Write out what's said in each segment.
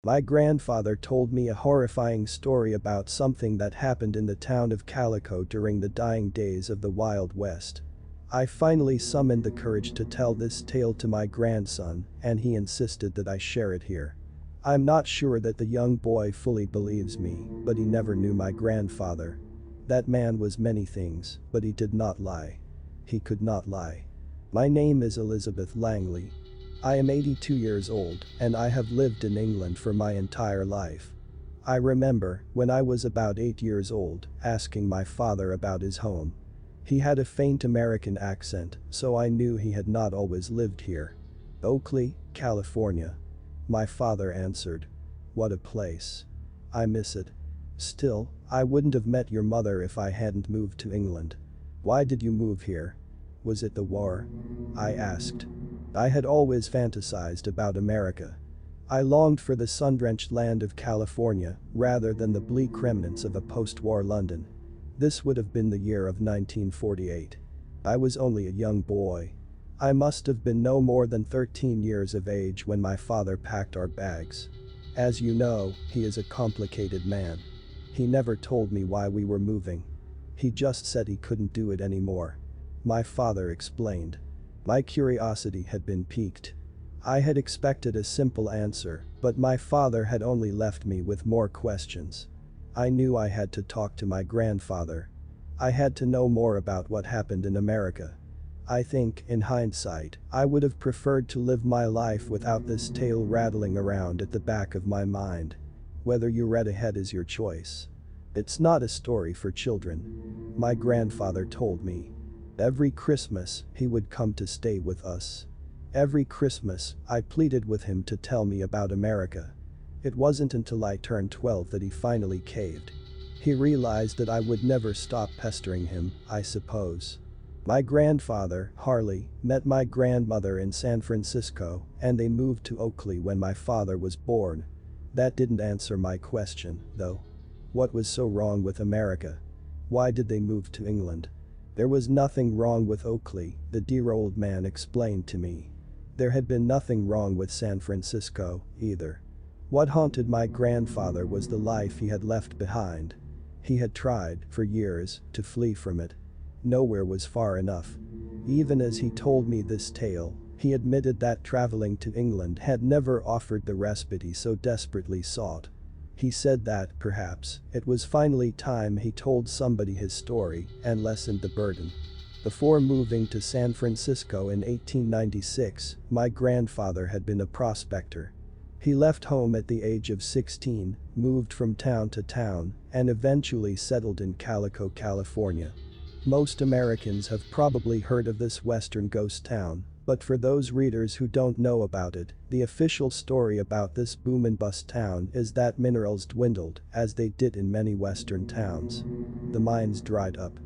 My grandfather told me a horrifying story about something that happened in the town of Calico during the dying days of the Wild West. I finally summoned the courage to tell this tale to my grandson, and he insisted that I share it here. I'm not sure that the young boy fully believes me, but he never knew my grandfather. That man was many things, but he did not lie. He could not lie. My name is Elizabeth Langley. I am 82 years old, and I have lived in England for my entire life. I remember, when I was about 8 years old, asking my father about his home. He had a faint American accent, so I knew he had not always lived here. Oakley, California. My father answered. What a place. I miss it. Still, I wouldn't have met your mother if I hadn't moved to England. Why did you move here? Was it the war? I asked. I had always fantasized about America. I longed for the sun-drenched land of California rather than the bleak remnants of a post-war London. This would have been the year of 1948. I was only a young boy. I must have been no more than 13 years of age when my father packed our bags. As you know, he is a complicated man. He never told me why we were moving. He just said he couldn't do it anymore. My father explained. My curiosity had been piqued. I had expected a simple answer, but my father had only left me with more questions. I knew I had to talk to my grandfather. I had to know more about what happened in America. I think, in hindsight, I would have preferred to live my life without this tale rattling around at the back of my mind. Whether you read ahead is your choice. It's not a story for children. My grandfather told me. Every Christmas, he would come to stay with us. Every Christmas, I pleaded with him to tell me about America. It wasn't until I turned 12 that he finally caved. He realized that I would never stop pestering him, I suppose. My grandfather, Harley, met my grandmother in San Francisco, and they moved to Oakley when my father was born. That didn't answer my question, though. What was so wrong with America? Why did they move to England? There was nothing wrong with Oakley, the dear old man explained to me. There had been nothing wrong with San Francisco, either. What haunted my grandfather was the life he had left behind. He had tried, for years, to flee from it. Nowhere was far enough. Even as he told me this tale, he admitted that traveling to England had never offered the respite he so desperately sought. He said that, perhaps, it was finally time he told somebody his story and lessened the burden. Before moving to San Francisco in 1896, my grandfather had been a prospector. He left home at the age of 16, moved from town to town, and eventually settled in Calico, California. Most Americans have probably heard of this western ghost town, but for those readers who don't know about it, the official story about this boom and bust town is that minerals dwindled, as they did in many western towns. The mines dried up.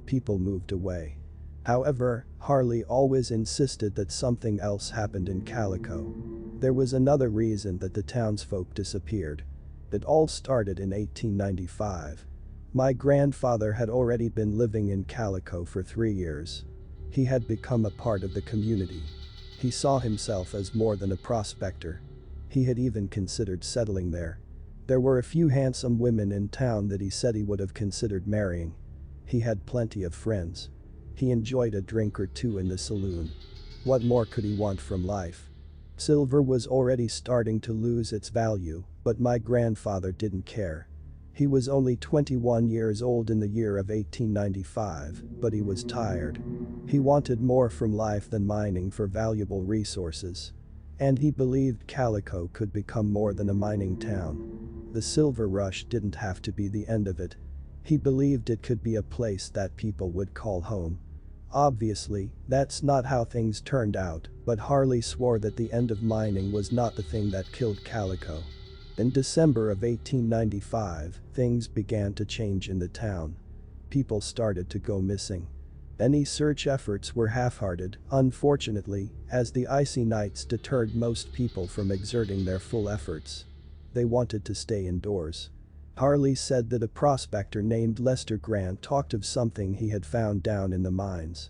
People moved away. However, Harley always insisted that something else happened in Calico. There was another reason that the townsfolk disappeared. It all started in 1895. My grandfather had already been living in Calico for 3 years. He had become a part of the community. He saw himself as more than a prospector. He had even considered settling there. There were a few handsome women in town that he said he would have considered marrying. He had plenty of friends. He enjoyed a drink or two in the saloon. What more could he want from life? Silver was already starting to lose its value, but my grandfather didn't care. He was only 21 years old in the year of 1895, but he was tired. He wanted more from life than mining for valuable resources. And he believed Calico could become more than a mining town. The silver rush didn't have to be the end of it. He believed it could be a place that people would call home. Obviously, that's not how things turned out, but Harley swore that the end of mining was not the thing that killed Calico. In December of 1895, things began to change in the town. People started to go missing. Any search efforts were half-hearted, unfortunately, as the icy nights deterred most people from exerting their full efforts. They wanted to stay indoors. Harley said that a prospector named Lester Grant talked of something he had found down in the mines.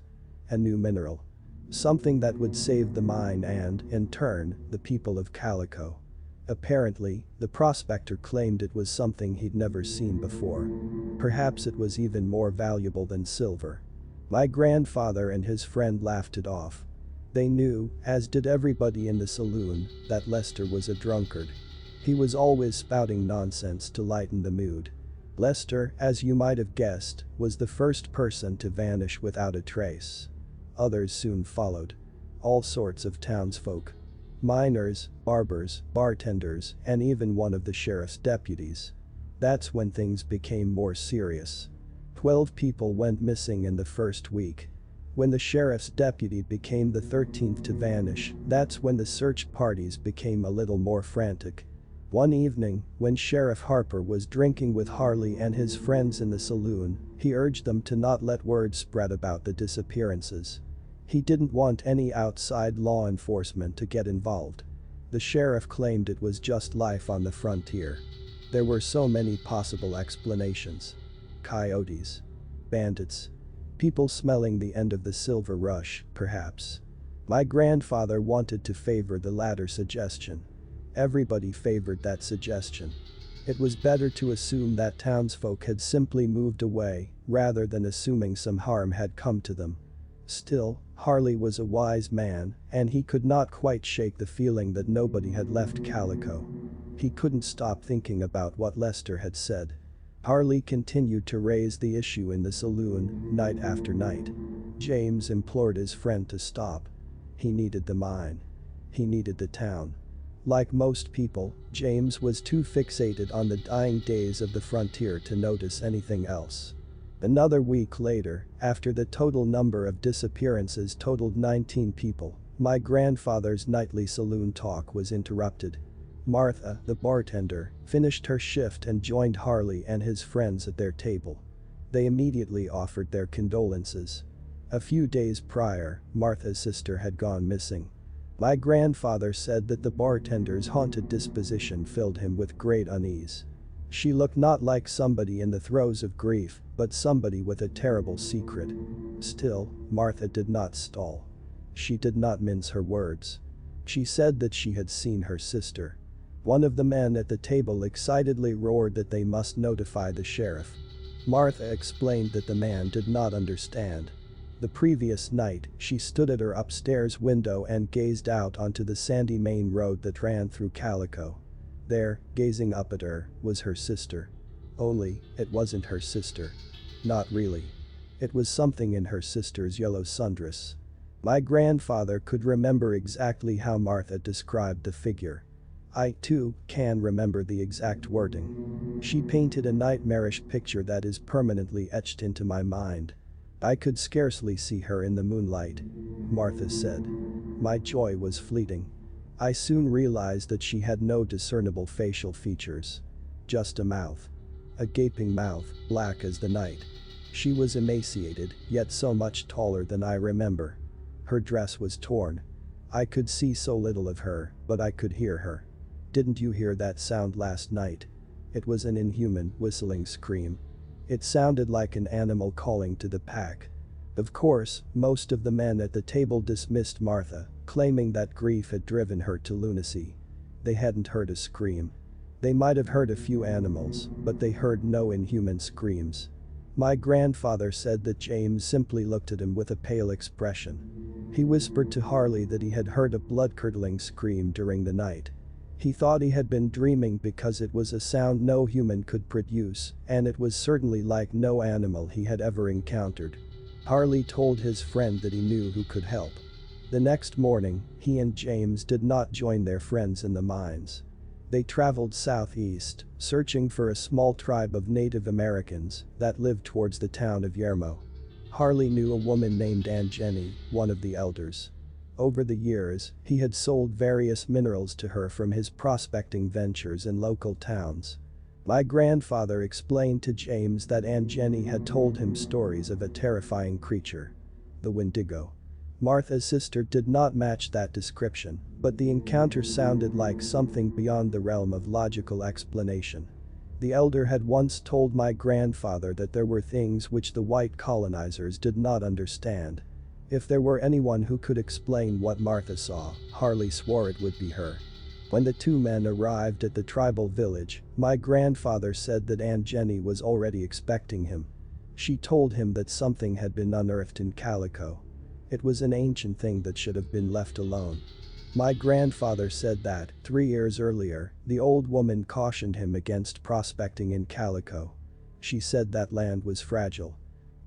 A new mineral. Something that would save the mine and, in turn, the people of Calico. Apparently, the prospector claimed it was something he'd never seen before. Perhaps it was even more valuable than silver. My grandfather and his friend laughed it off. They knew, as did everybody in the saloon, that Lester was a drunkard. He was always spouting nonsense to lighten the mood. Lester, as you might have guessed, was the first person to vanish without a trace. Others soon followed. All sorts of townsfolk. Miners, barbers, bartenders, and even one of the sheriff's deputies. That's when things became more serious. 12 people went missing in the first week. When the sheriff's deputy became the 13th to vanish, that's when the search parties became a little more frantic. One evening, when Sheriff Harper was drinking with Harley and his friends in the saloon, he urged them to not let word spread about the disappearances. He didn't want any outside law enforcement to get involved. The sheriff claimed it was just life on the frontier. There were so many possible explanations. Coyotes. Bandits. People smelling the end of the silver rush, perhaps. My grandfather wanted to favor the latter suggestion. Everybody favored that suggestion. It was better to assume that townsfolk had simply moved away, rather than assuming some harm had come to them. Still, Harley was a wise man, and he could not quite shake the feeling that nobody had left Calico. He couldn't stop thinking about what Lester had said. Harley continued to raise the issue in the saloon, night after night. James implored his friend to stop. He needed the mine. He needed the town. Like most people, James was too fixated on the dying days of the frontier to notice anything else. Another week later, after the total number of disappearances totaled 19 people, my grandfather's nightly saloon talk was interrupted. Martha, the bartender, finished her shift and joined Harley and his friends at their table. They immediately offered their condolences. A few days prior, Martha's sister had gone missing. My grandfather said that the bartender's haunted disposition filled him with great unease. She looked not like somebody in the throes of grief, but somebody with a terrible secret. Still, Martha did not stall. She did not mince her words. She said that she had seen her sister. One of the men at the table excitedly roared that they must notify the sheriff. Martha explained that the man did not understand. The previous night, she stood at her upstairs window and gazed out onto the sandy main road that ran through Calico. There, gazing up at her, was her sister. Only, it wasn't her sister. Not really. It was something in her sister's yellow sundress. My grandfather could remember exactly how Martha described the figure. I, too, can remember the exact wording. She painted a nightmarish picture that is permanently etched into my mind. I could scarcely see her in the moonlight. Martha said. My joy was fleeting. I soon realized that she had no discernible facial features. Just a mouth. A gaping mouth, black as the night. She was emaciated, yet so much taller than I remember. Her dress was torn. I could see so little of her, but I could hear her. Didn't you hear that sound last night? It was an inhuman, whistling scream. It sounded like an animal calling to the pack. Of course, most of the men at the table dismissed Martha, claiming that grief had driven her to lunacy. They hadn't heard a scream. They might have heard a few animals, but they heard no inhuman screams. My grandfather said that James simply looked at him with a pale expression. He whispered to Harley that he had heard a blood-curdling scream during the night. He thought he had been dreaming because it was a sound no human could produce, and it was certainly like no animal he had ever encountered. Harley told his friend that he knew who could help. The next morning, he and James did not join their friends in the mines. They traveled southeast, searching for a small tribe of Native Americans that lived towards the town of Yermo. Harley knew a woman named Aunt Jenny, one of the elders. Over the years, he had sold various minerals to her from his prospecting ventures in local towns. My grandfather explained to James that Aunt Jenny had told him stories of a terrifying creature. The Wendigo. Martha's sister did not match that description, but the encounter sounded like something beyond the realm of logical explanation. The elder had once told my grandfather that there were things which the white colonizers did not understand. If there were anyone who could explain what Martha saw, Harley swore it would be her. When the two men arrived at the tribal village, my grandfather said that Aunt Jenny was already expecting him. She told him that something had been unearthed in Calico. It was an ancient thing that should have been left alone. My grandfather said that, 3 years earlier, the old woman cautioned him against prospecting in Calico. She said that land was fragile.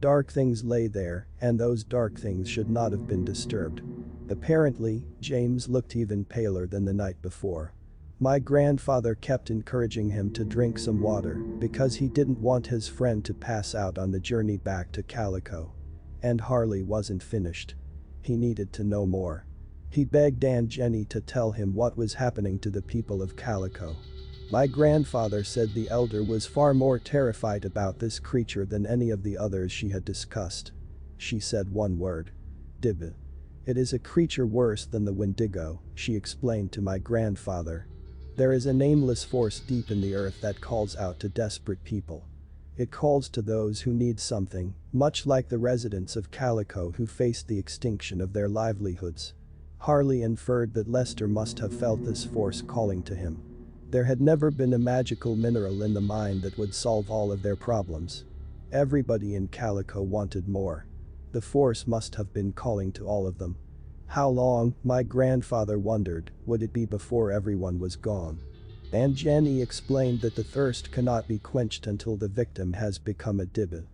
Dark things lay there, and those dark things should not have been disturbed. Apparently, James looked even paler than the night before. My grandfather kept encouraging him to drink some water because he didn't want his friend to pass out on the journey back to Calico. And Harley wasn't finished. He needed to know more. He begged Aunt Jenny to tell him what was happening to the people of Calico. My grandfather said the elder was far more terrified about this creature than any of the others she had discussed. She said one word. Dibba. It is a creature worse than the Wendigo, she explained to my grandfather. There is a nameless force deep in the earth that calls out to desperate people. It calls to those who need something, much like the residents of Calico who faced the extinction of their livelihoods. Harley inferred that Lester must have felt this force calling to him. There had never been a magical mineral in the mine that would solve all of their problems. Everybody in Calico wanted more. The force must have been calling to all of them. How long, my grandfather wondered, would it be before everyone was gone? Aunt Jenny explained that the thirst cannot be quenched until the victim has become a dibba.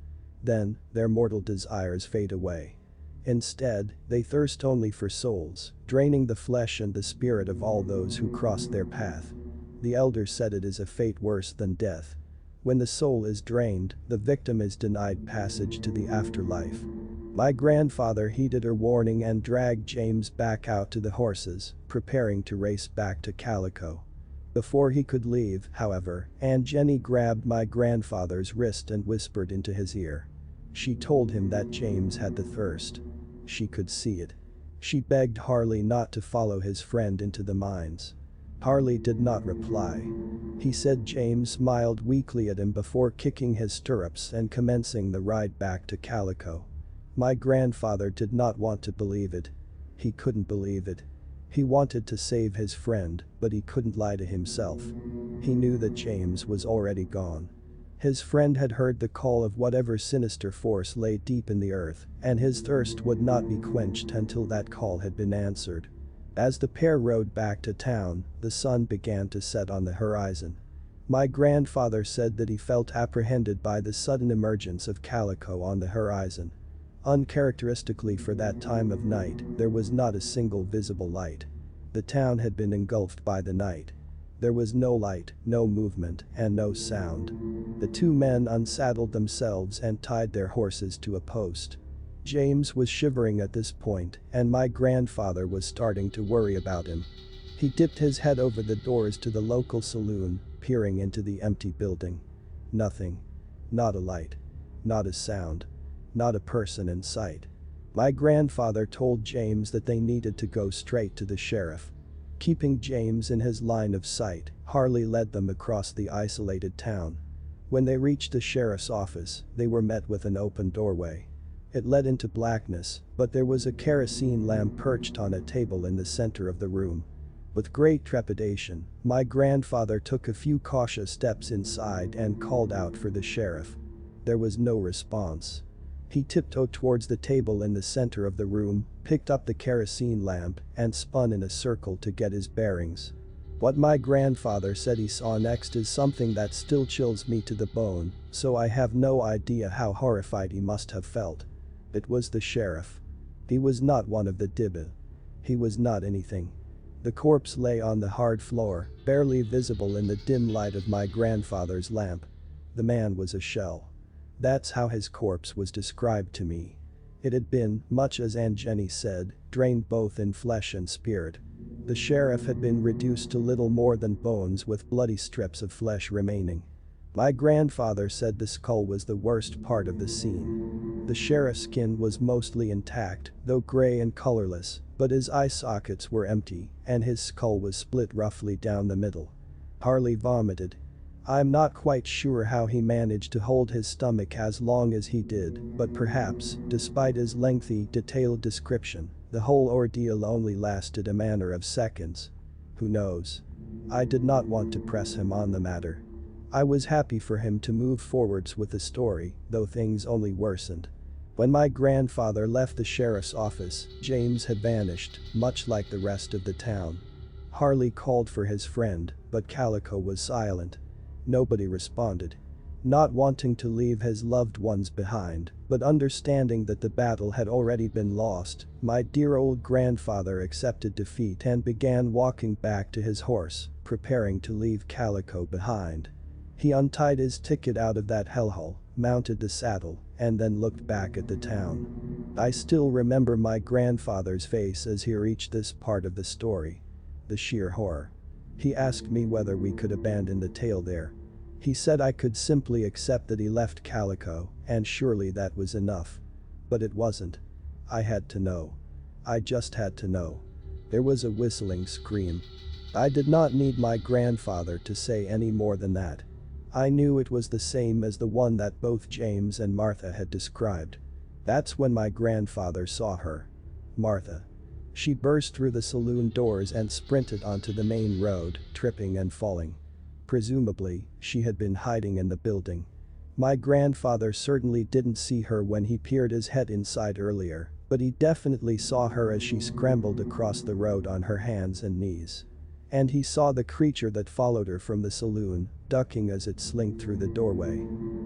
Then, their mortal desires fade away. Instead, they thirst only for souls, draining the flesh and the spirit of all those who cross their path. The elder said it is a fate worse than death. When the soul is drained, the victim is denied passage to the afterlife. My grandfather heeded her warning and dragged James back out to the horses, preparing to race back to Calico. Before he could leave, however, Aunt Jenny grabbed my grandfather's wrist and whispered into his ear. She told him that James had the thirst. She could see it. She begged Harley not to follow his friend into the mines. Harley did not reply. He said James smiled weakly at him before kicking his stirrups and commencing the ride back to Calico. My grandfather did not want to believe it. He couldn't believe it. He wanted to save his friend, but he couldn't lie to himself. He knew that James was already gone. His friend had heard the call of whatever sinister force lay deep in the earth, and his thirst would not be quenched until that call had been answered. As the pair rode back to town, the sun began to set on the horizon. My grandfather said that he felt apprehended by the sudden emergence of Calico on the horizon. Uncharacteristically for that time of night, there was not a single visible light. The town had been engulfed by the night. There was no light, no movement, and no sound. The two men unsaddled themselves and tied their horses to a post. James was shivering at this point, and my grandfather was starting to worry about him. He dipped his head over the doors to the local saloon, peering into the empty building. Nothing. Not a light. Not a sound. Not a person in sight. My grandfather told James that they needed to go straight to the sheriff. Keeping James in his line of sight, Harley led them across the isolated town. When they reached the sheriff's office, they were met with an open doorway. It led into blackness, but there was a kerosene lamp perched on a table in the center of the room. With great trepidation, my grandfather took a few cautious steps inside and called out for the sheriff. There was no response. He tiptoed towards the table in the center of the room, picked up the kerosene lamp, and spun in a circle to get his bearings. What my grandfather said he saw next is something that still chills me to the bone, so I have no idea how horrified he must have felt. It was the sheriff. He was not one of the dibba. He was not anything. The corpse lay on the hard floor, barely visible in the dim light of my grandfather's lamp. The man was a shell. That's how his corpse was described to me. It had been, much as Aunt Jenny said, drained both in flesh and spirit. The sheriff had been reduced to little more than bones with bloody strips of flesh remaining. My grandfather said the skull was the worst part of the scene. The sheriff's skin was mostly intact, though gray and colorless, but his eye sockets were empty, and his skull was split roughly down the middle. Harley vomited. I'm not quite sure how he managed to hold his stomach as long as he did, but perhaps, despite his lengthy, detailed description, the whole ordeal only lasted a matter of seconds. Who knows? I did not want to press him on the matter. I was happy for him to move forwards with the story, though things only worsened. When my grandfather left the sheriff's office, James had vanished, much like the rest of the town. Harley called for his friend, but Calico was silent. Nobody responded. Not wanting to leave his loved ones behind, but understanding that the battle had already been lost, my dear old grandfather accepted defeat and began walking back to his horse, preparing to leave Calico behind. He untied his ticket out of that hellhole, mounted the saddle, and then looked back at the town. I still remember my grandfather's face as he reached this part of the story. The sheer horror. He asked me whether we could abandon the tale there. He said I could simply accept that he left Calico, and surely that was enough. But it wasn't. I had to know. I just had to know. There was a whistling scream. I did not need my grandfather to say any more than that. I knew it was the same as the one that both James and Martha had described. That's when my grandfather saw her. Martha. She burst through the saloon doors and sprinted onto the main road, tripping and falling. Presumably, she had been hiding in the building. My grandfather certainly didn't see her when he peered his head inside earlier, but he definitely saw her as she scrambled across the road on her hands and knees. And he saw the creature that followed her from the saloon, ducking as it slinked through the doorway.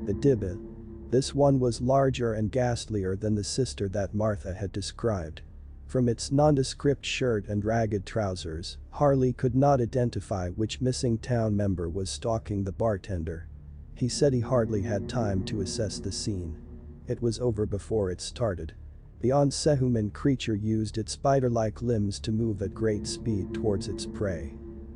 The Dibba. This one was larger and ghastlier than the sister that Martha had described. From its nondescript shirt and ragged trousers, Harley could not identify which missing town member was stalking the bartender. He said he hardly had time to assess the scene. It was over before it started. The unhuman creature used its spider-like limbs to move at great speed towards its prey.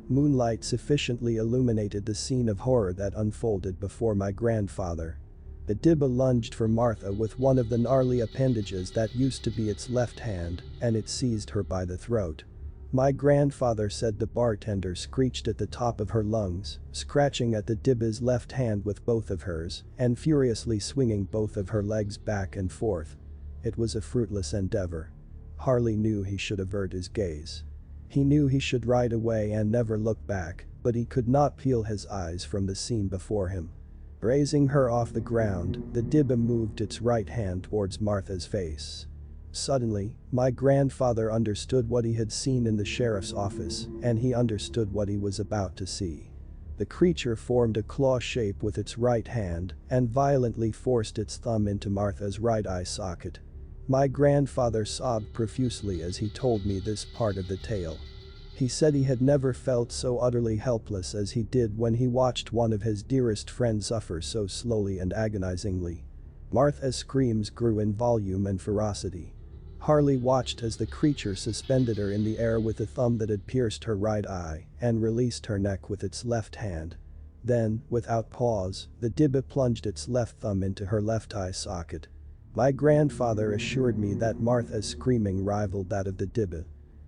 Moonlight sufficiently illuminated the scene of horror that unfolded before my grandfather. The Dibba lunged for Martha with one of the gnarly appendages that used to be its left hand, and it seized her by the throat. My grandfather said the bartender screeched at the top of her lungs, scratching at the Dibba's left hand with both of hers, and furiously swinging both of her legs back and forth. It was a fruitless endeavor. Harley knew he should avert his gaze. He knew he should ride away and never look back, but he could not peel his eyes from the scene before him. Raising her off the ground, the Dibba moved its right hand towards Martha's face. Suddenly, my grandfather understood what he had seen in the sheriff's office, and he understood what he was about to see. The creature formed a claw shape with its right hand and violently forced its thumb into Martha's right eye socket. My grandfather sobbed profusely as he told me this part of the tale. He said he had never felt so utterly helpless as he did when he watched one of his dearest friends suffer so slowly and agonizingly. Martha's screams grew in volume and ferocity. Harley watched as the creature suspended her in the air with a thumb that had pierced her right eye and released her neck with its left hand. Then, without pause, the Dibba plunged its left thumb into her left eye socket. My grandfather assured me that Martha's screaming rivaled that of the Dibba.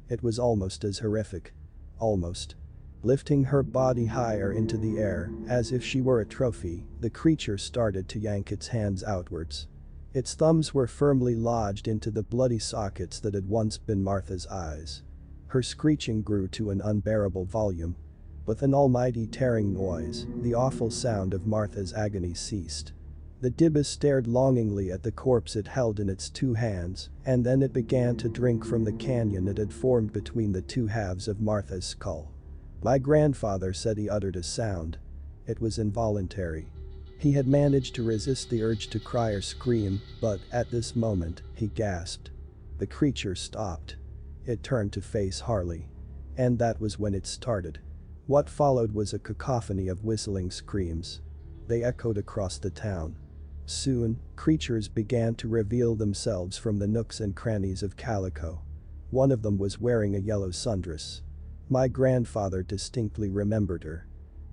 It was almost as horrific. Almost. Lifting her body higher into the air, as if she were a trophy, the creature started to yank its hands outwards. Its thumbs were firmly lodged into the bloody sockets that had once been Martha's eyes. Her screeching grew to an unbearable volume. With an almighty tearing noise, the awful sound of Martha's agony ceased. The Dibba stared longingly at the corpse it held in its two hands, and then it began to drink from the canyon it had formed between the two halves of Martha's skull. My grandfather said he uttered a sound. It was involuntary. He had managed to resist the urge to cry or scream, but at this moment, he gasped. The creature stopped. It turned to face Harley. And that was when it started. What followed was a cacophony of whistling screams. They echoed across the town. Soon, creatures began to reveal themselves from the nooks and crannies of Calico. One of them was wearing a yellow sundress. My grandfather distinctly remembered her.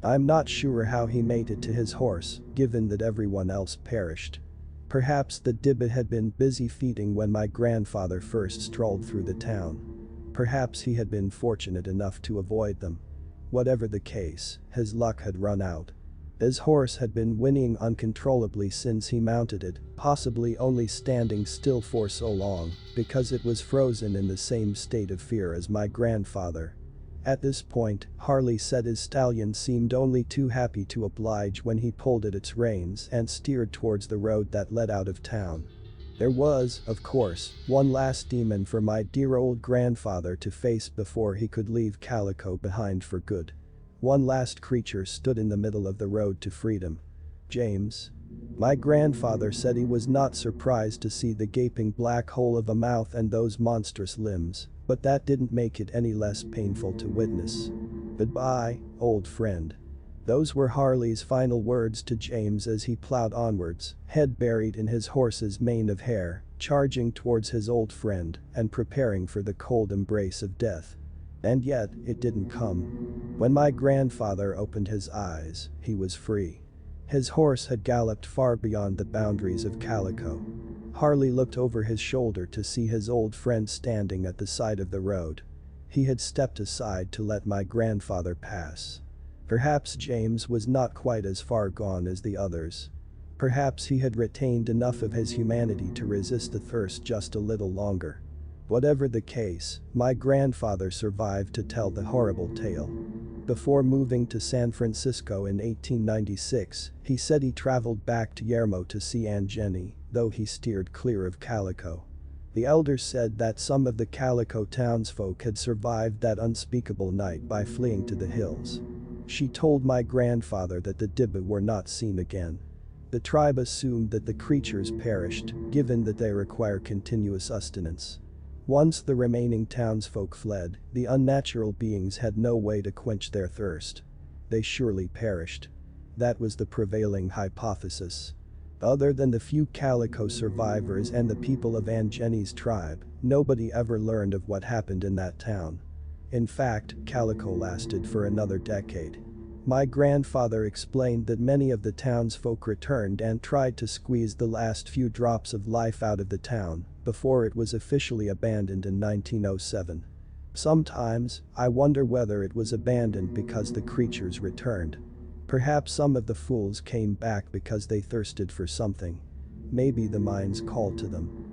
I'm not sure how he made it to his horse, given that everyone else perished. Perhaps the Dibba had been busy feeding when my grandfather first strolled through the town. Perhaps he had been fortunate enough to avoid them. Whatever the case, his luck had run out. His horse had been whinnying uncontrollably since he mounted it, possibly only standing still for so long, because it was frozen in the same state of fear as my grandfather. At this point, Harley said his stallion seemed only too happy to oblige when he pulled at its reins and steered towards the road that led out of town. There was, of course, one last demon for my dear old grandfather to face before he could leave Calico behind for good. One last creature stood in the middle of the road to freedom. James. My grandfather said he was not surprised to see the gaping black hole of a mouth and those monstrous limbs, but that didn't make it any less painful to witness. Goodbye, old friend. Those were Harley's final words to James as he plowed onwards, head buried in his horse's mane of hair, charging towards his old friend and preparing for the cold embrace of death. And yet, it didn't come. When my grandfather opened his eyes, he was free. His horse had galloped far beyond the boundaries of Calico. Harley looked over his shoulder to see his old friend standing at the side of the road. He had stepped aside to let my grandfather pass. Perhaps James was not quite as far gone as the others. Perhaps he had retained enough of his humanity to resist the thirst just a little longer. Whatever the case, my grandfather survived to tell the horrible tale. Before moving to San Francisco in 1896, he said he traveled back to Yermo to see Aunt Jenny, though he steered clear of Calico. The elders said that some of the Calico townsfolk had survived that unspeakable night by fleeing to the hills. She told my grandfather that the Dibba were not seen again. The tribe assumed that the creatures perished, given that they require continuous sustenance. Once the remaining townsfolk fled, the unnatural beings had no way to quench their thirst. They surely perished. That was the prevailing hypothesis. Other than the few Calico survivors and the people of Aunt Jenny's tribe, nobody ever learned of what happened in that town. In fact, Calico lasted for another decade. My grandfather explained that many of the townsfolk returned and tried to squeeze the last few drops of life out of the town before it was officially abandoned in 1907. Sometimes, I wonder whether it was abandoned because the creatures returned. Perhaps some of the fools came back because they thirsted for something. Maybe the mines called to them.